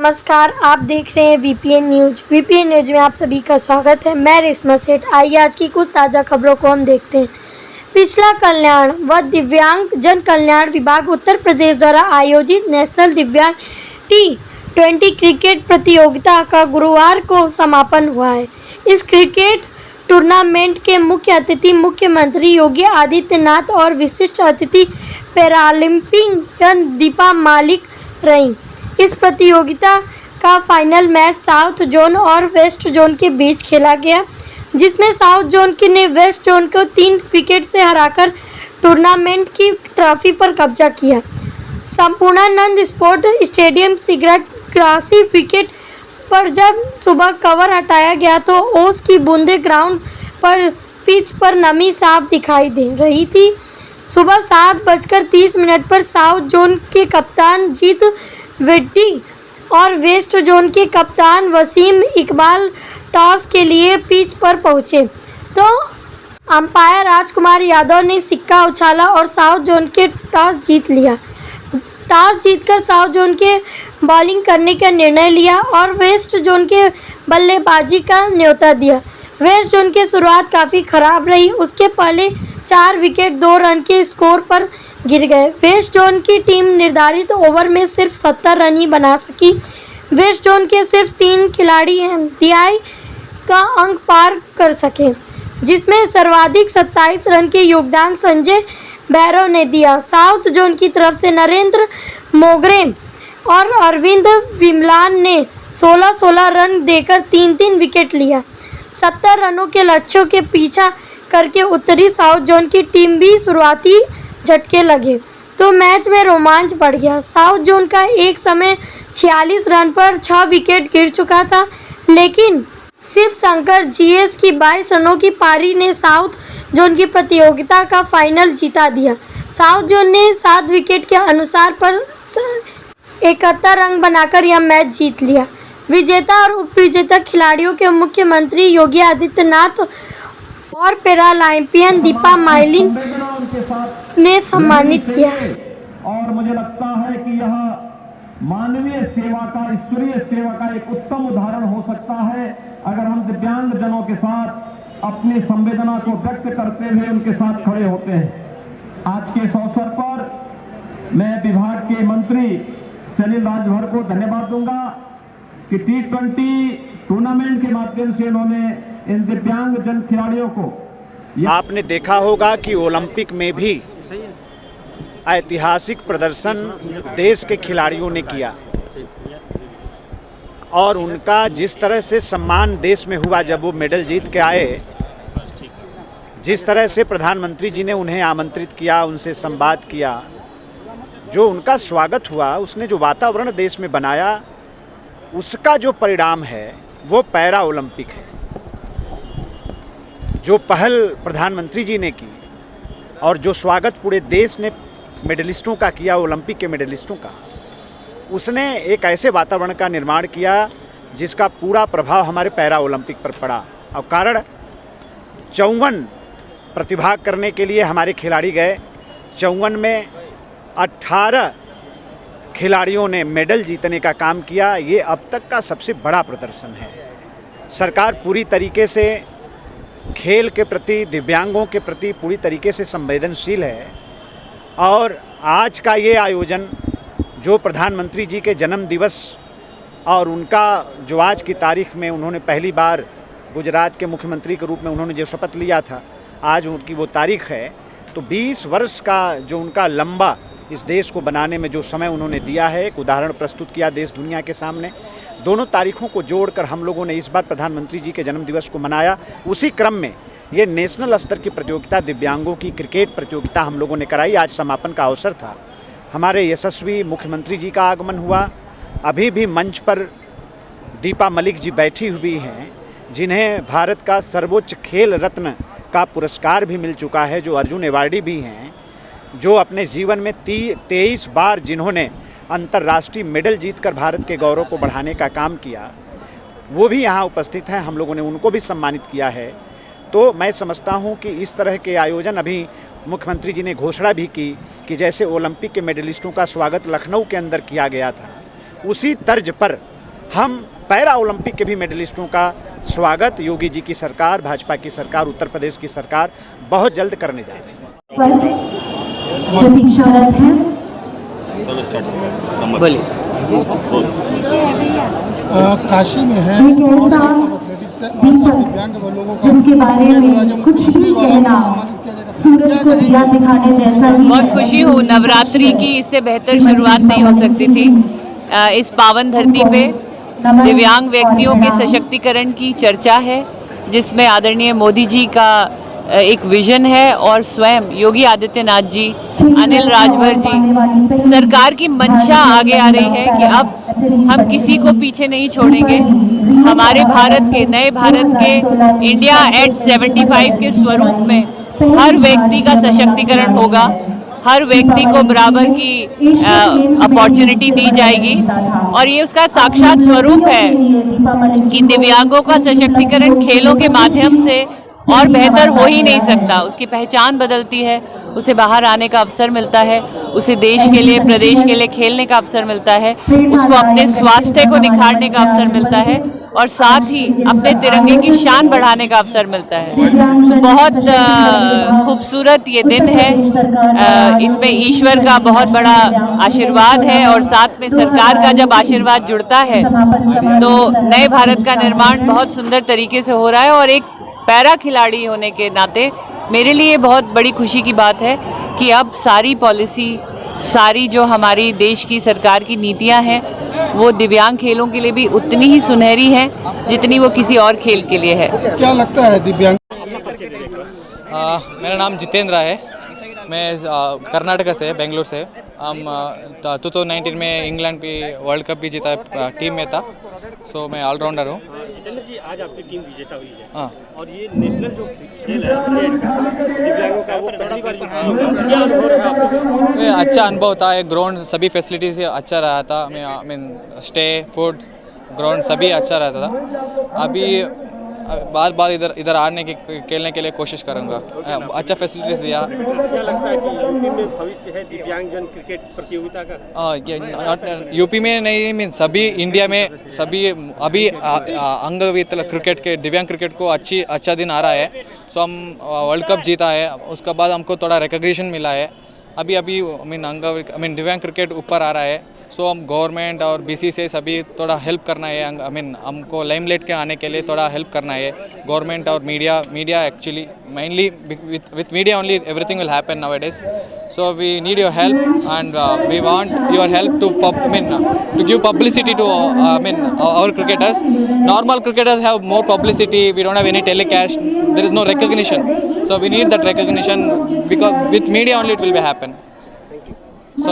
नमस्कार, आप देख रहे हैं वीपीएन न्यूज। वीपीएन न्यूज में आप सभी का स्वागत है। मैं रेशमा सेठ। आइए आज की कुछ ताज़ा खबरों को हम देखते हैं। पिछला कल्याण व दिव्यांग जन कल्याण विभाग उत्तर प्रदेश द्वारा आयोजित नेशनल दिव्यांग T20 क्रिकेट प्रतियोगिता का गुरुवार को समापन हुआ है। इस क्रिकेट टूर्नामेंट के मुख्य अतिथि मुख्यमंत्री योगी आदित्यनाथ और विशिष्ट अतिथि पैरालंपियन दीपा मलिक रहीं। इस प्रतियोगिता का फाइनल मैच साउथ जोन और वेस्ट जोन के बीच खेला गया, जिसमें साउथ जोन ने वेस्ट जोन को 3 विकेट से हराकर टूर्नामेंट की ट्रॉफी पर कब्जा किया। Sampurnanand sport stadium grassy wicket पर जब सुबह कवर हटाया गया तो ओस की बूंदें ग्राउंड पर पिच पर नमी साफ दिखाई दे रही थी। सुबह 7:30 पर साउथ जोन के कप्तान जीत वेड्डी और वेस्ट जोन के कप्तान वसीम इकबाल टॉस के लिए पिच पर पहुंचे तो अंपायर राजकुमार यादव ने सिक्का उछाला और साउथ जोन के टॉस जीत लिया। टॉस जीतकर साउथ जोन के बॉलिंग करने का निर्णय लिया और वेस्ट जोन के बल्लेबाजी का न्योता दिया। वेस्ट जोन की शुरुआत काफ़ी खराब रही। उसके पहले 4 विकेट 2 रन के स्कोर पर गिर गए। वेस्ट जोन की टीम निर्धारित ओवर में सिर्फ 70 रन ही बना सकी। वेस्ट जोन के सिर्फ 3 खिलाड़ी तिहाई का अंक पार कर सके, जिसमें सर्वाधिक 27 रन के योगदान संजय भैरव ने दिया। साउथ जोन की तरफ से नरेंद्र मोगरे और अरविंद विमलान ने 16-16 रन देकर 3-3 विकेट लिया। 70 रनों के लक्ष्यों के पीछा करके उत्तरी साउथ जोन की टीम भी शुरुआती झटके लगे तो मैच में रोमांच बढ़ गया। साउथ जोन का एक समय 46 रन पर 6 विकेट गिर चुका था, लेकिन शिव शंकर जीएस की 22 रनों की पारी ने साउथ जोन की प्रतियोगिता का फाइनल जीता दिया। साउथ जोन ने 7 विकेट के अनुसार पर 71 रन बनाकर यह मैच जीत लिया। विजेता और उपविजेता खिलाड़ियों के मुख्यमंत्री योगी आदित्यनाथ और पैरालंपियन दीपा मलिक ने सम्मानित किया। और मुझे लगता है कि यह मानवीय सेवा का, ईश्वरीय सेवा का एक उत्तम उदाहरण हो सकता है अगर हम दिव्यांग जनों के साथ अपनी संवेदना को व्यक्त करते हुए उनके साथ खड़े होते हैं। आज के इस अवसर पर मैं विभाग के मंत्री सलील राजभर को धन्यवाद दूंगा कि T20 टूर्नामेंट के माध्यम से इन्होंने इन दिव्यांग जन खिलाड़ियों को, आपने देखा होगा कि ओलंपिक में भी ऐतिहासिक प्रदर्शन देश के खिलाड़ियों ने किया और उनका जिस तरह से सम्मान देश में हुआ जब वो मेडल जीत के आए, जिस तरह से प्रधानमंत्री जी ने उन्हें आमंत्रित किया, उनसे संवाद किया, जो उनका स्वागत हुआ, उसने जो वातावरण देश में बनाया, उसका जो परिणाम है वो पैरा ओलंपिक है। जो पहल प्रधानमंत्री जी ने की और जो स्वागत पूरे देश ने मेडलिस्टों का किया, ओलंपिक के मेडलिस्टों का, उसने एक ऐसे वातावरण का निर्माण किया जिसका पूरा प्रभाव हमारे पैरा ओलंपिक पर पड़ा। और कारण 54 प्रतिभाग करने के लिए हमारे खिलाड़ी गए। 54 में 18 खिलाड़ियों ने मेडल जीतने का काम किया। ये अब तक का सबसे बड़ा प्रदर्शन है। सरकार पूरी तरीके से खेल के प्रति, दिव्यांगों के प्रति पूरी तरीके से संवेदनशील है और आज का ये आयोजन जो प्रधानमंत्री जी के जन्म दिवस और उनका जो आज की तारीख में उन्होंने पहली बार गुजरात के मुख्यमंत्री के रूप में उन्होंने जो शपथ लिया था, आज उनकी वो तारीख है, तो 20 वर्ष का जो उनका लंबा इस देश को बनाने में जो समय उन्होंने दिया है, एक उदाहरण प्रस्तुत किया देश दुनिया के सामने। दोनों तारीखों को जोड़कर हम लोगों ने इस बार प्रधानमंत्री जी के जन्मदिवस को मनाया। उसी क्रम में ये नेशनल स्तर की प्रतियोगिता, दिव्यांगों की क्रिकेट प्रतियोगिता हम लोगों ने कराई। आज समापन का अवसर था। हमारे यशस्वी मुख्यमंत्री जी का आगमन हुआ। अभी भी मंच पर दीपा मलिक जी बैठी हुई हैं, जिन्हें भारत का सर्वोच्च खेल रत्न का पुरस्कार भी मिल चुका है, जो अर्जुन अवार्डी भी हैं, जो अपने जीवन में 23 बार जिन्होंने अंतर्राष्ट्रीय मेडल जीतकर भारत के गौरव को बढ़ाने का काम किया, वो भी यहाँ उपस्थित हैं। हम लोगों ने उनको भी सम्मानित किया है। तो मैं समझता हूँ कि इस तरह के आयोजन अभी मुख्यमंत्री जी ने घोषणा भी की कि जैसे ओलंपिक के मेडलिस्टों का स्वागत लखनऊ के अंदर किया गया था, उसी तर्ज पर हम पैरा ओलंपिक के भी मेडलिस्टों का स्वागत योगी जी की सरकार, भाजपा की सरकार, उत्तर प्रदेश की सरकार बहुत जल्द करने जा रही है। प्रतीक्षारत हैं। काशी में है एक ऐसा दीपक जिसके बारे में कुछ भी कहना सूरज को दिया दिखाने जैसा ही बहुत है। खुशी हूँ, नवरात्रि की इससे बेहतर शुरुआत नहीं हो सकती थी। इस पावन धरती पे दिव्यांग व्यक्तियों के सशक्तिकरण की चर्चा है, जिसमें आदरणीय मोदी जी का एक विजन है और स्वयं योगी आदित्यनाथ जी, अनिल राजभर जी, सरकार की मंशा आगे आ रही है कि अब हम किसी को पीछे नहीं छोड़ेंगे। हमारे भारत के, नए भारत के, इंडिया एट 75 के स्वरूप में हर व्यक्ति का सशक्तिकरण होगा, हर व्यक्ति को बराबर की अपॉर्चुनिटी दी जाएगी और ये उसका साक्षात स्वरूप है कि दिव्यांगों का सशक्तिकरण खेलों के माध्यम से और बेहतर हो ही नहीं सकता। उसकी पहचान बदलती है, उसे बाहर आने का अवसर मिलता है, उसे देश के लिए, प्रदेश के लिए खेलने का अवसर मिलता है, उसको अपने स्वास्थ्य को निखारने का अवसर मिलता है और साथ ही अपने तिरंगे की शान बढ़ाने का अवसर मिलता है। तो बहुत खूबसूरत ये दिन है, इसमें ईश्वर का बहुत बड़ा आशीर्वाद है और साथ में सरकार का जब आशीर्वाद जुड़ता है तो नए भारत का निर्माण बहुत सुंदर तरीके से हो रहा है। और एक पैरा खिलाड़ी होने के नाते मेरे लिए बहुत बड़ी खुशी की बात है कि अब सारी पॉलिसी, सारी जो हमारी देश की सरकार की नीतियां हैं वो दिव्यांग खेलों के लिए भी उतनी ही सुनहरी हैं जितनी वो किसी और खेल के लिए है। क्या लगता है दिव्यांग? मेरा नाम जितेंद्र है, मैं कर्नाटक से, बेंगलुरु से। हम 2019 में इंग्लैंड पे वर्ल्ड कप भी जीता, टीम में था। सो मैं ऑलराउंडर हूँ। जितेंद्र जी, आज आपकी टीम विजेता हुई है। हाँ, और ये नेशनल जो खेल है दिव्यांगों का, वो पहली बार जीता होगा। क्या अनुभव रहा आपका? ये अच्छा अनुभव था। एक ग्राउंड सभी फैसिलिटीज अच्छा रहा था। I mean stay, food, ground सभी अच्छा रहता था। अभी बार बार इधर आने की, खेलने के लिए कोशिश करूँगा। अच्छा फैसिलिटीज दिया। क्या लगता है कि यूपी में भविष्य है दिव्यांगजन क्रिकेट प्रतियोगिता का? यूपी में नहीं, मीन सभी इंडिया में सभी अभी अंगविकल क्रिकेट के, दिव्यांग क्रिकेट को अच्छा दिन आ रहा है। सो हम वर्ल्ड कप जीता है, उसके बाद हमको थोड़ा रिकग्निशन मिला है। अभी दिव्यांग क्रिकेट ऊपर आ रहा है। सो हम गवर्नमेंट और बीसी से सभी थोड़ा हेल्प करना है। हमको लाइमलाइट के आने के लिए थोड़ा हेल्प करना है। गवर्नमेंट और media actually mainly with media only everything will happen nowadays. So we need your help and we want your help to give publicity to our cricketers. Normal cricketers have more publicity. We don't have any telecast. There is no recognition. So we need that recognition, because with media only it will be happen. So